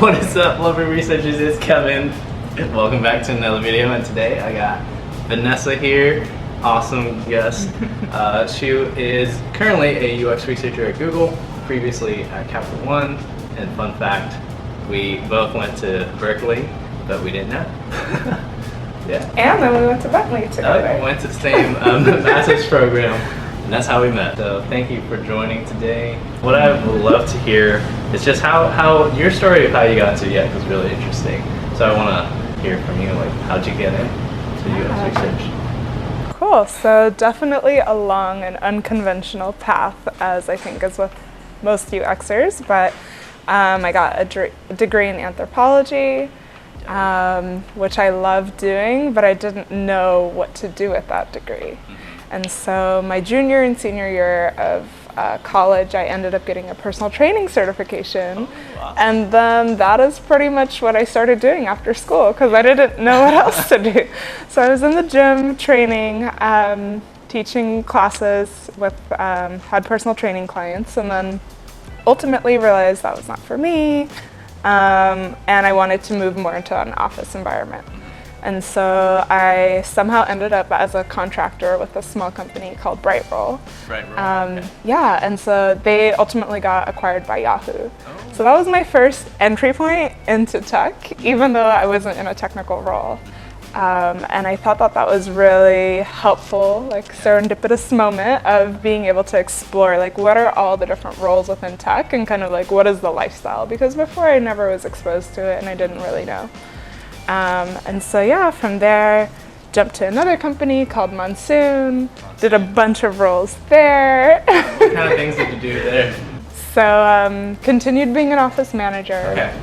What is up, lovely researchers? It's Kevin. Welcome back to another video, and today I got Vanessa here. Awesome guest. She is currently a UX researcher at Google, previously at Capital One, and fun fact, we both went to Berkeley, but we didn't know. Yeah. And then we went to Bentley together. We went to the same master's program, and that's how we met. So thank you for joining today. What I would love to hear is just how your story of how you got into UX was really interesting. So I want to hear from you, like, how'd you get into UX research? Cool. So definitely along an unconventional path, as I think is with most UXers, but I got a degree in anthropology, which I love doing, but I didn't know what to do with that degree. And so my junior and senior year of college, I ended up getting a personal training certification. Oh, wow. And then that is pretty much what I started doing after school, because I didn't know what else to do. So I was in the gym training, teaching classes with, had personal training clients, and then ultimately realized that was not for me. And I wanted to move more into an office environment. And so I somehow ended up as a contractor with a small company called Brightroll. Okay. Yeah, and so they ultimately got acquired by Yahoo. So that was my first entry point into tech, even though I wasn't in a technical role. And I thought that was really helpful, like serendipitous moment of being able to explore, like, what are all the different roles within tech and kind of like what is the lifestyle? Because before I never was exposed to it and I didn't really know. And so yeah, from there, jumped to another company called Monsoon, did a bunch of roles there. What kind of things did you do there? So continued being an office manager. Okay.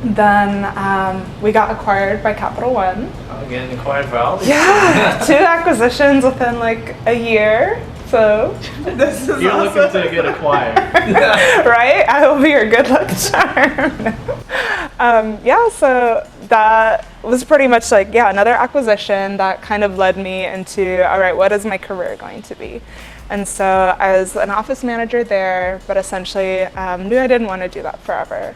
Then we got acquired by Capital One. Oh, getting acquired by all these. Yeah, 2 acquisitions within like a year. So this is You're awesome. looking to get acquired. Right? I will be your good luck charm. Yeah, so that was pretty much like, yeah, another acquisition that kind of led me into, all right, what is my career going to be? And so I was an office manager there, but essentially knew I didn't want to do that forever.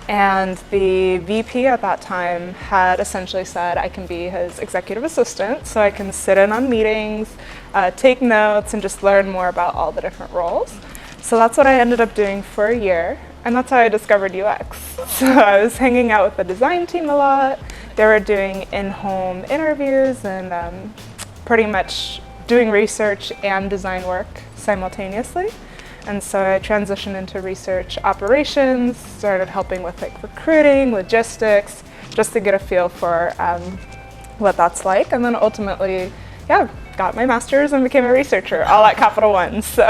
And the VP at that time had essentially said I can be his executive assistant, so I can sit in on meetings, take notes, and just learn more about all the different roles. So that's what I ended up doing for a year, and that's how I discovered UX. So I was hanging out with the design team a lot. They were doing in-home interviews and pretty much doing research and design work simultaneously. And so I transitioned into research operations, started helping with like recruiting, logistics, just to get a feel for what that's like. And then ultimately, yeah, got my master's and became a researcher, all at Capital One. So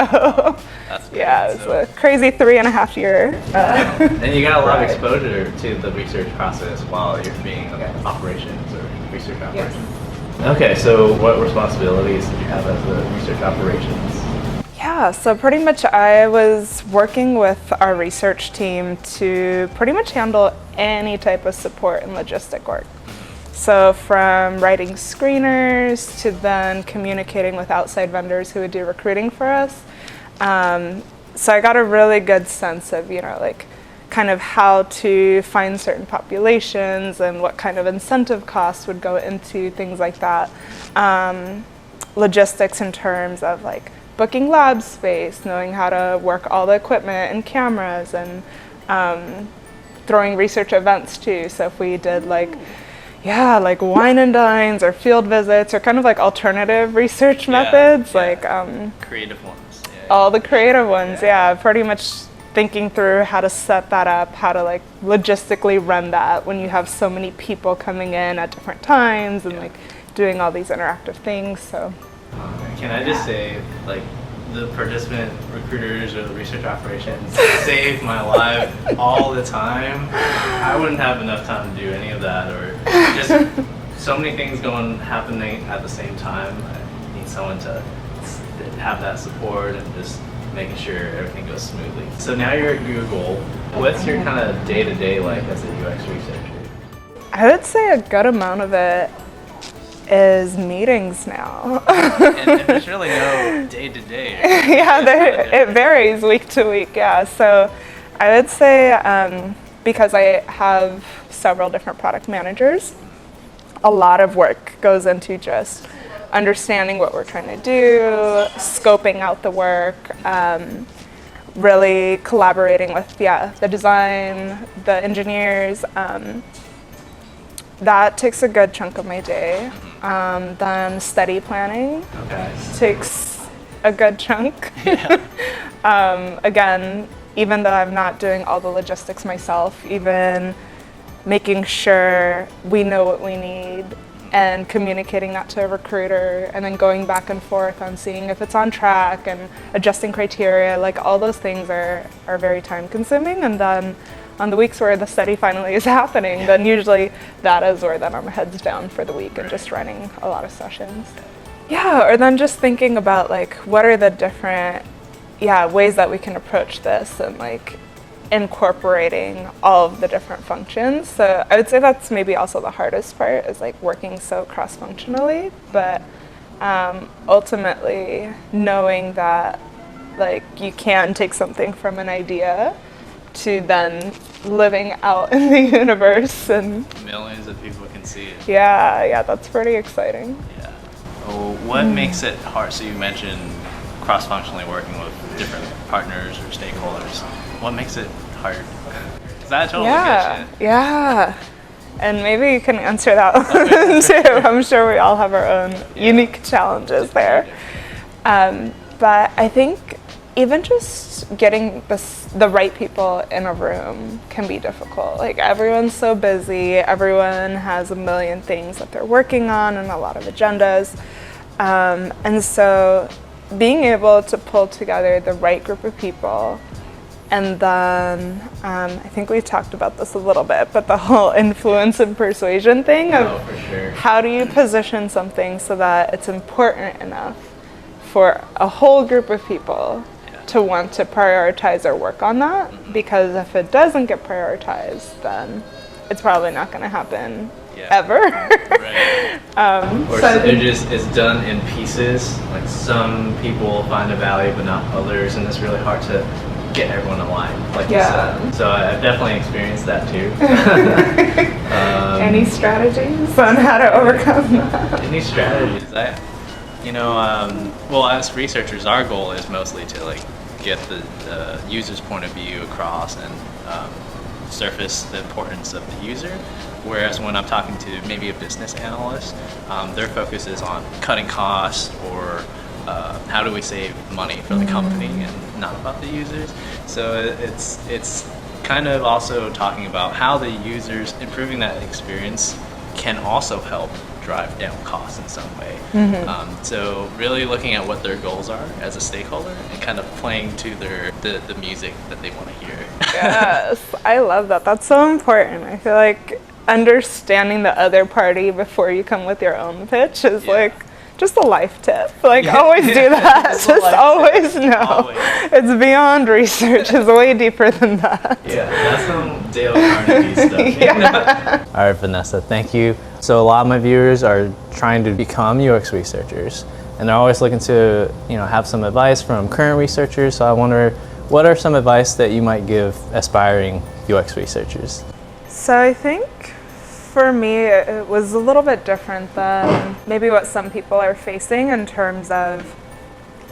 That's great. yeah, it was a crazy 3.5 year. And you got a lot of Right. exposure to the research process while you're being operations or research Yes. operations. Okay, so what responsibilities did you have as a research operations? Yeah, so pretty much I was working with our research team to pretty much handle any type of support and logistic work. So from writing screeners to then communicating with outside vendors who would do recruiting for us. So I got a really good sense of, like kind of how to find certain populations and what kind of incentive costs would go into things like that. Logistics in terms of like booking lab space, knowing how to work all the equipment and cameras, and throwing research events too. So if we did like wine and dines or field visits or kind of like alternative research methods, like Creative ones. Yeah. all the creative ones, pretty much thinking through how to set that up, how to like logistically run that when you have so many people coming in at different times and like doing all these interactive things. So Can I just say, like, the participant recruiters or the research operations save my life all the time. I wouldn't have enough time to do any of that, or just so many things happening at the same time. I need someone to have that support and just making sure everything goes smoothly. So now you're at Google. What's your kind of day-to-day like as a UX researcher? I would say a good amount of it is meetings now. and there's really no day-to-day. Yeah, it varies week to week, yeah. So I would say because I have several different product managers, a lot of work goes into just understanding what we're trying to do, scoping out the work, really collaborating with the design, the engineers. That takes a good chunk of my day. Then study planning takes a good chunk. Again, even though I'm not doing all the logistics myself, even making sure we know what we need and communicating that to a recruiter, and then going back and forth on seeing if it's on track and adjusting criteria, like all those things are very time consuming. And then on the weeks where the study finally is happening, then usually that is where then I'm heads down for the week and just running a lot of sessions. Yeah, or then just thinking about like what are the different ways that we can approach this, and like incorporating all of the different functions. So I would say that's maybe also the hardest part, is like working so cross-functionally, but ultimately knowing that like you can take something from an idea to then living out in the universe, and millions of people can see it. Yeah, that's pretty exciting. Yeah. Well, what makes it hard? So you mentioned cross-functionally working with different partners or stakeholders. What makes it hard? Is that totally get you? Yeah. And maybe you can answer that one too. I'm sure we all have our own unique challenges there. But I think even just getting the right people in a room can be difficult. Like everyone's so busy, everyone has a million things that they're working on and a lot of agendas. And so being able to pull together the right group of people, and then I think we talked about this a little bit, but the whole influence and persuasion thing of for sure. How do you position something so that it's important enough for a whole group of people to want to prioritize or work on that? Because if it doesn't get prioritized, then it's probably not going to happen ever. Right. Or so it's done in pieces. Like some people find a value, but not others, and it's really hard to get everyone aligned, like you said. So I've definitely experienced that too. Any strategies on how to overcome that? Any strategies? Well, as researchers, our goal is mostly to like get the user's point of view across and surface the importance of the user. Whereas when I'm talking to maybe a business analyst, their focus is on cutting costs or how do we save money for the company, and not about the users. So it's kind of also talking about how the users improving that experience can also help drive down costs in some way. So really looking at what their goals are as a stakeholder and kind of playing to the music that they want to hear. Yes, I love that. That's so important. I feel like understanding the other party before you come with your own pitch is like just a life tip. Like always do that. Just always know. Always. It's beyond research. It's way deeper than that. Yeah, that's some Dale Carnegie stuff. All right, Vanessa, thank you. So a lot of my viewers are trying to become UX researchers, and they're always looking to have some advice from current researchers. So I wonder, what are some advice that you might give aspiring UX researchers? So I think for me, it was a little bit different than maybe what some people are facing, in terms of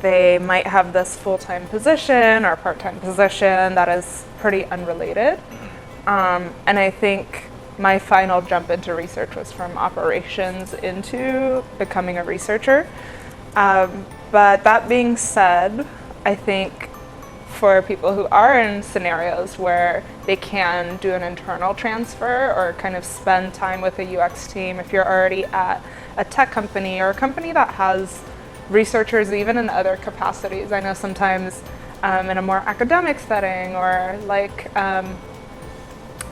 they might have this full-time position or part-time position that is pretty unrelated. And I think my final jump into research was from operations into becoming a researcher. But that being said, I think for people who are in scenarios where they can do an internal transfer or kind of spend time with a UX team, if you're already at a tech company or a company that has researchers even in other capacities. I know sometimes in a more academic setting, or like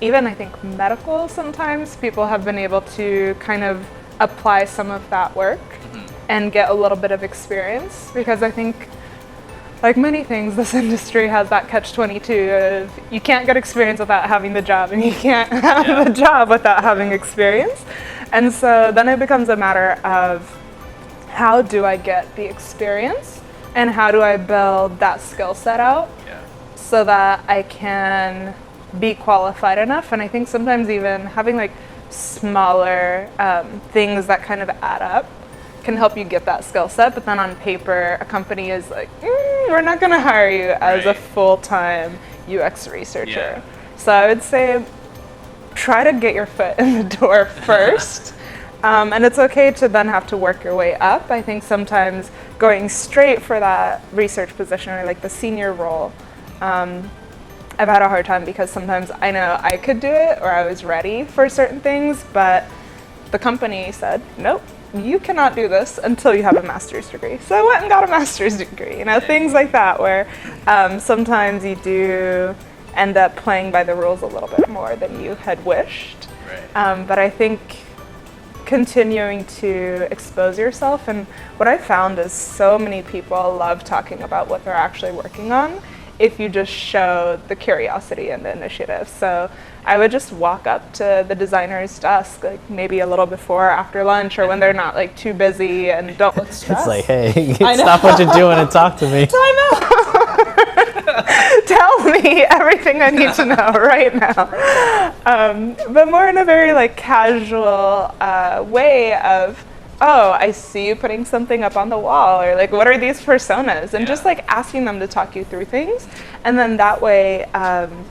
even I think medical, sometimes people have been able to kind of apply some of that work and get a little bit of experience, because I think, like many things, this industry has that catch-22 of you can't get experience without having the job, and you can't have the job without having experience. And so then it becomes a matter of, how do I get the experience, and how do I build that skill set out so that I can be qualified enough. And I think sometimes even having like smaller things that kind of add up can help you get that skill set. But then on paper, a company is like, we're not going to hire you as a full-time UX researcher. So I would say try to get your foot in the door first. And it's okay to then have to work your way up. I think sometimes going straight for that research position or like the senior role, I've had a hard time because sometimes I know I could do it or I was ready for certain things, but the company said, nope, you cannot do this until you have a master's degree. So I went and got a master's degree, things like that where sometimes you do end up playing by the rules a little bit more than you had wished. But I think continuing to expose yourself, and what I found is so many people love talking about what they're actually working on if you just show the curiosity and the initiative. So I would just walk up to the designer's desk, like maybe a little before or after lunch, or when they're not like too busy and don't look stressed. It's like, hey, stop what you're doing and talk to me. Time out. Tell me everything I need to know right now. But more in a very like casual way of, oh, I see you putting something up on the wall, or like, what are these personas? And just like asking them to talk you through things. And then that way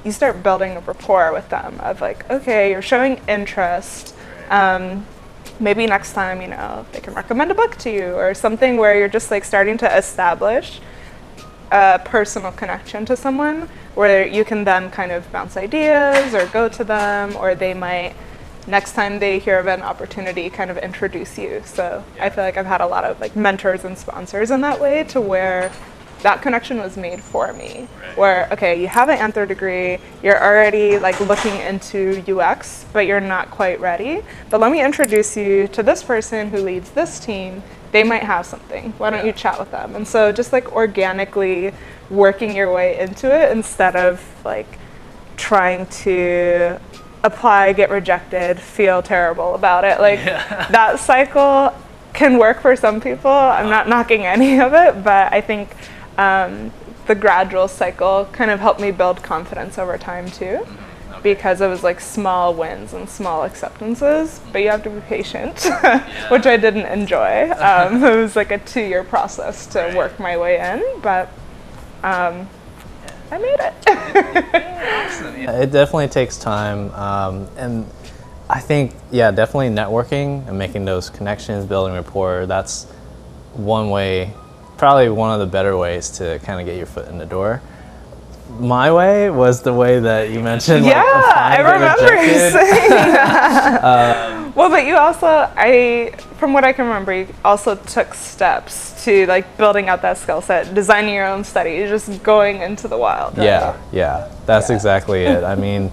you start building a rapport with them of like, okay, you're showing interest. Maybe next time, they can recommend a book to you or something where you're just like starting to establish a personal connection to someone where you can then kind of bounce ideas or go to them, or they might, next time they hear of an opportunity, kind of introduce you. So I feel like I've had a lot of like mentors and sponsors in that way to where that connection was made for me. Where, okay, you have an anthro degree, you're already like looking into UX, but you're not quite ready. But let me introduce you to this person who leads this team. They might have something. Why don't you chat with them? And so just like organically working your way into it instead of like trying to apply, get rejected, feel terrible about it. Like that cycle can work for some people. I'm not knocking any of it, but I think the gradual cycle kind of helped me build confidence over time too. Because it was like small wins and small acceptances, but you have to be patient, which I didn't enjoy. It was like a 2-year process to work my way in, but I made it. It definitely takes time, and I think, definitely networking and making those connections, building rapport, that's one way, probably one of the better ways to kind of get your foot in the door. My way was the way that you mentioned. I remember you saying that. Well, but you also, from what I can remember, you also took steps to like building out that skill set, designing your own study, just going into the wild. Right? That's exactly it. I mean,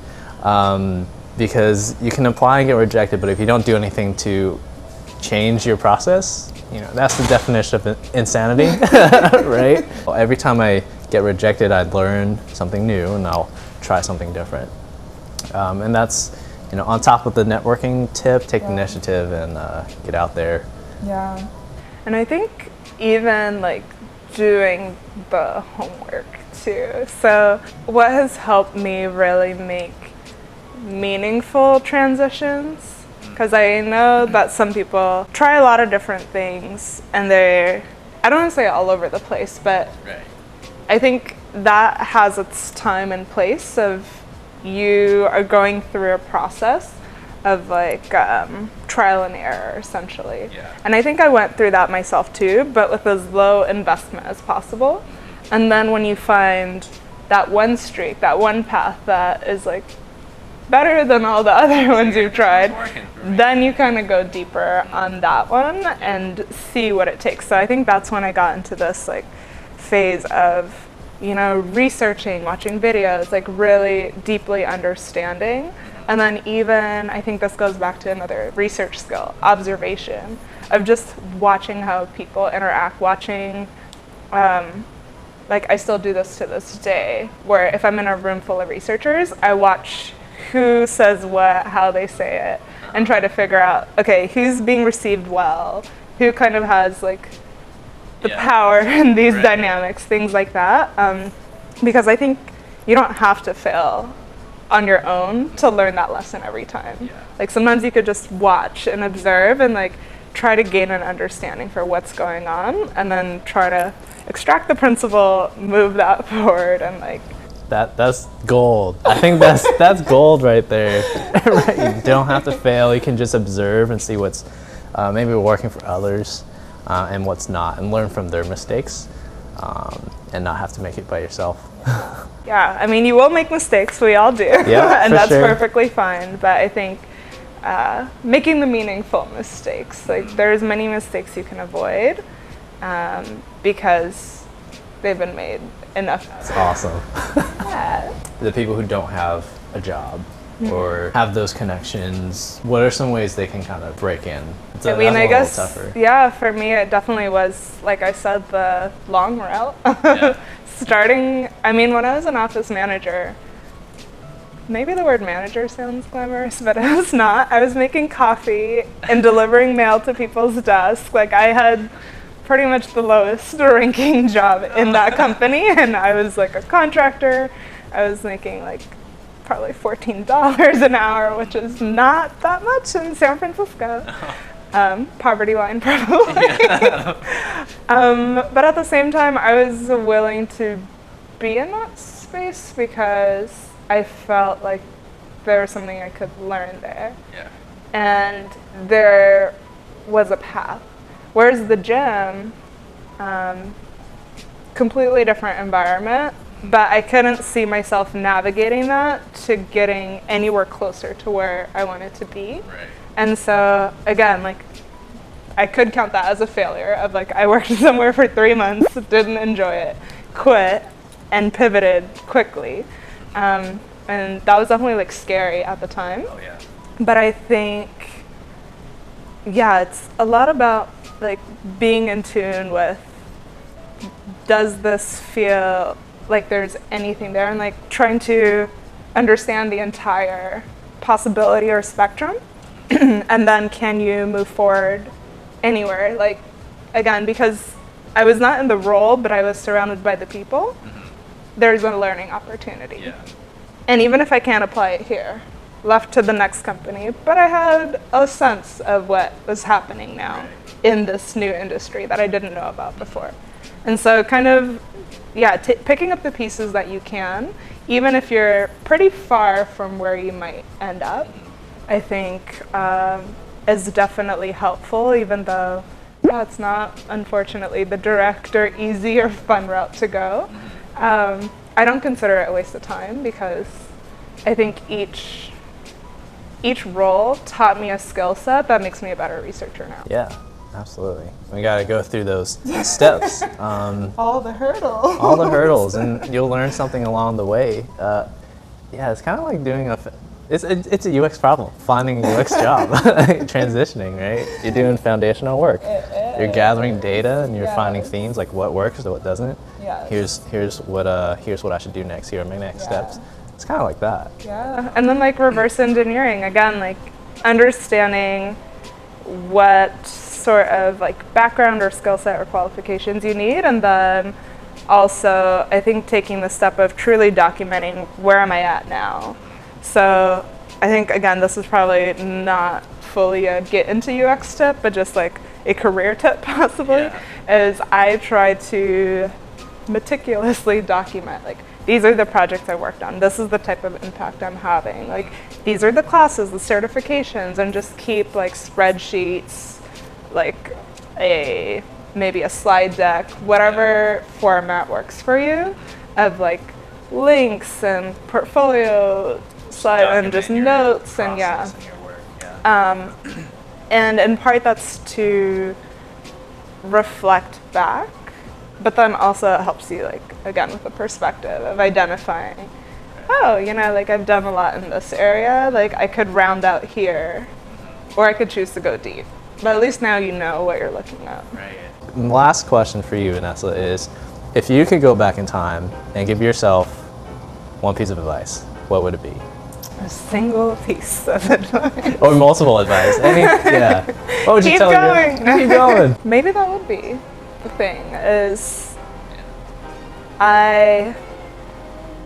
because you can apply and get rejected, but if you don't do anything to change your process, that's the definition of insanity, right? Every time I get rejected, I'd learn something new and I'll try something different. And that's, on top of the networking tip, take the initiative and get out there. Yeah. And I think even like doing the homework too. So what has helped me really make meaningful transitions? Because I know that some people try a lot of different things and they're, I don't want to say all over the place, but I think that has its time and place of you are going through a process of like trial and error essentially. And I think I went through that myself too, but with as low investment as possible. And then when you find that one streak, that one path that is like better than all the other ones you've tried, then you kind of go deeper on that one and see what it takes. So I think that's when I got into this like phase of, researching, watching videos, like really deeply understanding. And then even, I think this goes back to another research skill, observation, of just watching how people interact, watching, like I still do this to this day, where if I'm in a room full of researchers, I watch who says what, how they say it, and try to figure out, okay, who's being received well, who kind of has like the power in these dynamics, things like that. Because I think you don't have to fail on your own to learn that lesson every time. Yeah. Like sometimes you could just watch and observe and like try to gain an understanding for what's going on, and then try to extract the principle, move that forward, and like That's gold. I think that's gold right there. Right? You don't have to fail. You can just observe and see what's maybe working for others and what's not, and learn from their mistakes, and not have to make it by yourself. yeah, I mean, you will make mistakes. We all do, Yeah, and for that's sure. perfectly fine. But I think making the meaningful mistakes, like there's many mistakes you can avoid because they've been made enough. It's awesome. Yeah. The people who don't have a job or have those connections, what are some ways they can kind of break in? I mean, I guess, tougher. yeah, for me, it definitely was, like I said, the long route. Yeah. Starting, I mean, when I was an office manager, maybe the word manager sounds glamorous, but it was not. I was making coffee and delivering mail to people's desks. Like, I had pretty much the lowest ranking job in that company, and I was like a contractor. I was making like probably $14 an hour, which is not that much in San Francisco. Poverty line probably. But at the same time, I was willing to be in that space because I felt like there was something I could learn there. Yeah. And there was a path. Whereas the gym, completely different environment, but I couldn't see myself navigating that to getting anywhere closer to where I wanted to be. Right. And so again, like I could count that as a failure of like I worked somewhere for 3 months, didn't enjoy it, quit, and pivoted quickly. And that was definitely like scary at the time. Oh yeah. But I think, yeah, it's a lot about like being in tune with, does this feel like there's anything there, and like trying to understand the entire possibility or spectrum. And then can you move forward anywhere? Like, again, because I was not in the role, but I was surrounded by the people, there's a learning opportunity. Yeah. And even if I can't apply it here, left to the next company, but I had a sense of what was happening now in this new industry that I didn't know about before. And so kind of, yeah, picking up the pieces that you can, even if you're pretty far from where you might end up, I think is definitely helpful, even though it's not, unfortunately, the direct or easy or fun route to go. I don't consider it a waste of time because I think each role taught me a skill set that makes me a better researcher now. Yeah, absolutely. We got to go through those steps. All the hurdles. All the hurdles, and you'll learn something along the way. Yeah, it's kind of like doing it's a UX problem, finding a UX job, transitioning, right? You're doing foundational work. You're gathering data and you're finding themes, like what works or what doesn't. Yes. Here's what I should do next. Here are my next steps. It's kind of like that. Yeah, and then like reverse engineering, again, like understanding what sort of like background or skill set or qualifications you need, and then also I think taking the step of truly documenting where am I at now. So I think, again, this is probably not fully a get into UX tip, but just like a career tip possibly, is I try to meticulously document, like, these are the projects I worked on, this is the type of impact I'm having, like, these are the classes, the certifications, and just keep like spreadsheets, like maybe a slide deck, whatever format works for you, of like links and portfolio slide and just notes and and in part that's to reflect back, but then also it helps you, like, again, with the perspective of identifying, oh, you know, like I've done a lot in this area, like I could round out here, or I could choose to go deep, but at least now you know what you're looking at. Right. Last question for you, Vanessa, is if you could go back in time and give yourself one piece of advice, what would it be? A single piece of advice. Or multiple advice. What would you tell going. Keep going. Maybe that would be the thing, is I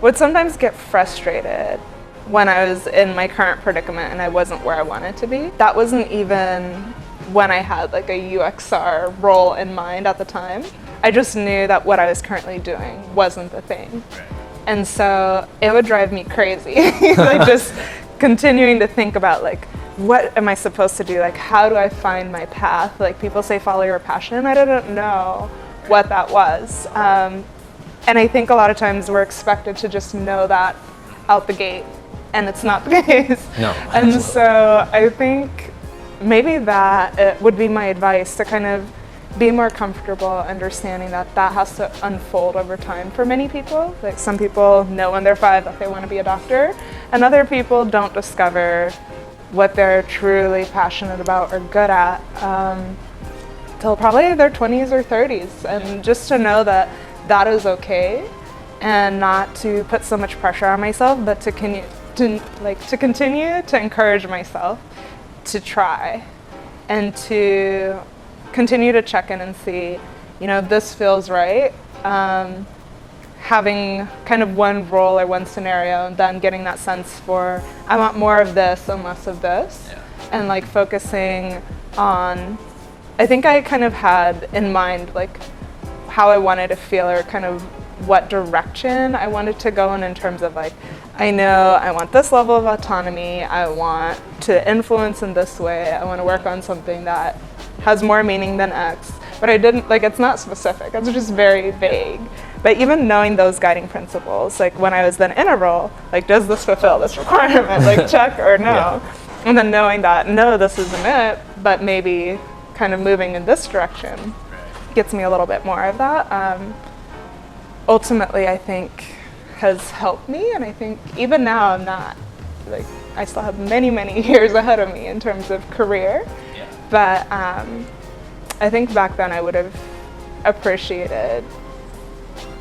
would sometimes get frustrated when I was in my current predicament and I wasn't where I wanted to be. That wasn't even when I had like a UXR role in mind at the time. I just knew that what I was currently doing wasn't the thing. Right. And so it would drive me crazy, like just continuing to think about like, what am I supposed to do? Like, how do I find my path? Like people say, follow your passion. I didn't know what that was. And I think a lot of times we're expected to just know that out the gate, and it's not the case. No. And Absolutely. so I think maybe that it would be my advice, to kind of be more comfortable understanding that that has to unfold over time for many people. Like some people know when they're 5 that they want to be a doctor, and other people don't discover what they're truly passionate about or good at till probably their 20s or 30s. And just to know that that is okay, and not to put so much pressure on myself, but to continue to encourage myself to try and to continue to check in and see, you know, this feels right. Having kind of one role or one scenario, and then getting that sense for, I want more of this and less of this. Yeah. And like focusing on, I think I kind of had in mind like how I wanted to feel, or kind of what direction I wanted to go in terms of like, I know I want this level of autonomy, I want to influence in this way, I want to work on something that has more meaning than X. But I didn't, like, it's not specific, it's just very vague. But even knowing those guiding principles, like when I was then in a role, like, does this fulfill this requirement? Like, check or no. Yeah. And then knowing that, no, this isn't it, but maybe kind of moving in this direction gets me a little bit more of that. Ultimately, I think has helped me, and I think even now I'm not, like, I still have many, many years ahead of me in terms of career. Yeah. But I think back then I would have appreciated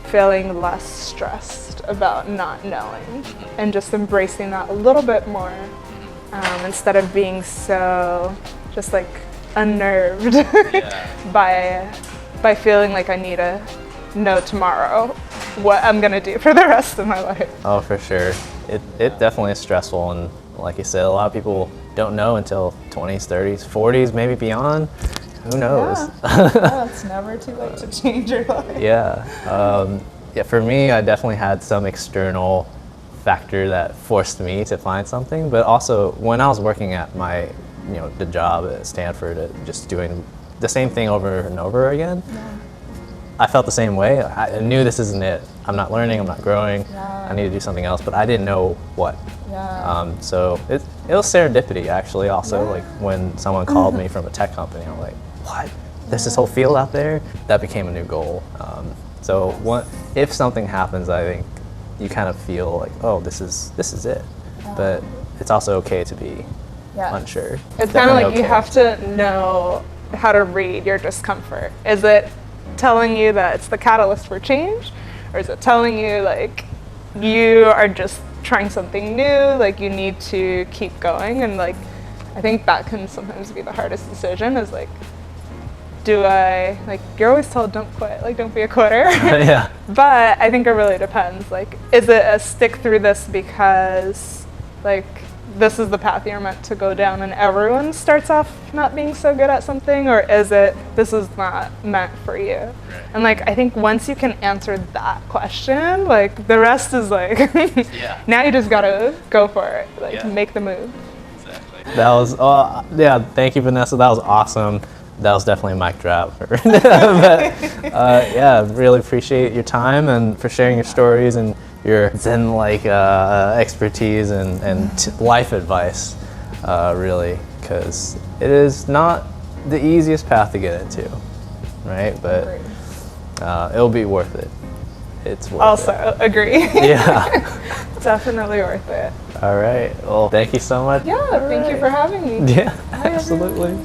feeling less stressed about not knowing, and just embracing that a little bit more, instead of being so just like unnerved Yeah. by feeling like I need to know tomorrow what I'm gonna do for the rest of my life. Oh, for sure. It definitely is stressful, and like you said, a lot of people don't know until 20s, 30s, 40s, maybe beyond. Who knows? Yeah, it's never too late to change your life. Yeah. Yeah. For me, I definitely had some external factor that forced me to find something. But also, when I was working at my, the job at Stanford, just doing the same thing over and over again, I felt the same way. I knew this isn't it. I'm not learning. I'm not growing. Yeah. I need to do something else. But I didn't know what. Yeah. So it was serendipity, actually. Also, like when someone called me from a tech company, I'm like, what? There's this whole field out there? That became a new goal. If something happens, I think you kind of feel like, oh, this is it. But it's also okay to be unsure. It's kind of like Definitely you okay. have to know how to read your discomfort. Is it telling you that it's the catalyst for change, or is it telling you like you are just trying something new, like you need to keep going? And like, I think that can sometimes be the hardest decision, is like, do I, like, you're always told don't quit, like don't be a quitter. Yeah. But I think it really depends. Like, is it a stick through this because like this is the path you're meant to go down and everyone starts off not being so good at something, or is it this is not meant for you? Right. And like, I think once you can answer that question, like the rest is like now you just gotta go for it, like make the move. Exactly. That was, thank you, Vanessa. That was awesome. That was definitely a mic drop. But really appreciate your time and for sharing your stories and your Zen-like expertise and life advice, really, because it is not the easiest path to get into, right? But it'll be worth it. It's worth it. Also, agree. Yeah. Definitely worth it. All right. Well, thank you so much. Yeah, thank you for having me. Yeah, absolutely.